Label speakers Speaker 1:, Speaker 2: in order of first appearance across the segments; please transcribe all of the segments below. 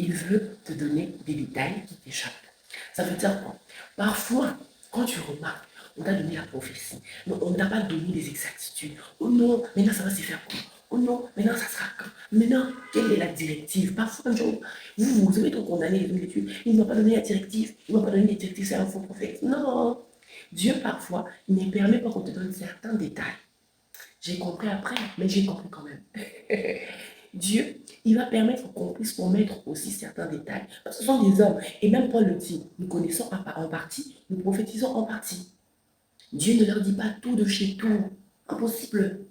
Speaker 1: il veut te donner des détails qui t'échappent. Ça veut dire quoi? Parfois, quand tu remarques, on t'a donné la prophétie, mais on n'a pas donné les exactitudes. Oh non, maintenant ça va se faire comment? Oh non, maintenant ça sera quand? Maintenant, quelle est la directive? Parfois, vous avez trop condamné les études. Il ne m'a pas donné la directive. Il ne m'a pas donné les directives, c'est un faux prophète. Non. Dieu, parfois, il ne permet pas qu'on te donne certains détails. J'ai compris après, mais j'ai compris quand même. Dieu, il va permettre qu'on puisse commettre aussi certains détails. Parce que ce sont des hommes. Et même Paul le dit, nous connaissons en partie, nous prophétisons en partie. Dieu ne leur dit pas tout de chez tout. Impossible.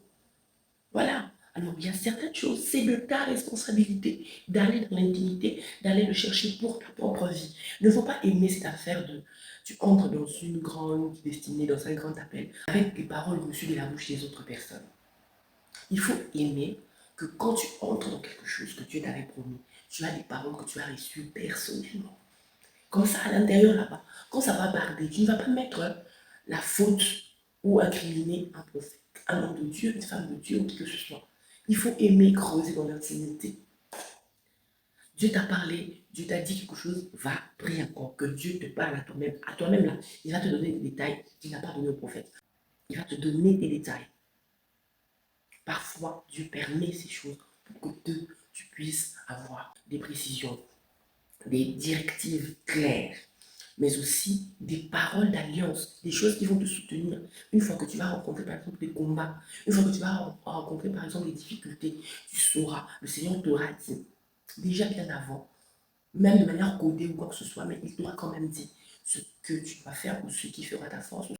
Speaker 1: Voilà. Alors, il y a certaines choses, c'est de ta responsabilité d'aller dans l'intimité, d'aller le chercher pour ta propre vie. Il ne faut pas aimer cette affaire de tu entres dans une grande destinée, dans un grand appel, avec des paroles reçues de la bouche des autres personnes. Il faut aimer que quand tu entres dans quelque chose que Dieu t'avait promis, tu as des paroles que tu as reçues personnellement. Comme ça, à l'intérieur là-bas, quand ça va barder, tu ne vas pas mettre la faute ou incriminer un prophète, un homme de Dieu, une femme de Dieu ou qui que ce soit. Il faut aimer creuser dans l'intimité. Dieu t'a parlé, Dieu t'a dit quelque chose, va, prie encore, que Dieu te parle à toi-même. À toi-même là, il va te donner des détails qu'il n'a pas donné au prophète. Il va te donner des détails. Parfois, Dieu permet ces choses pour que tu puisses avoir des précisions, des directives claires, mais aussi des paroles d'alliance, des choses qui vont te soutenir. Une fois que tu vas rencontrer par exemple des combats, une fois que tu vas rencontrer par exemple des difficultés, tu sauras, le Seigneur t'aura dit, déjà bien avant, même de manière codée ou quoi que ce soit, mais il t'aura quand même dit ce que tu dois faire ou ce qui fera ta force.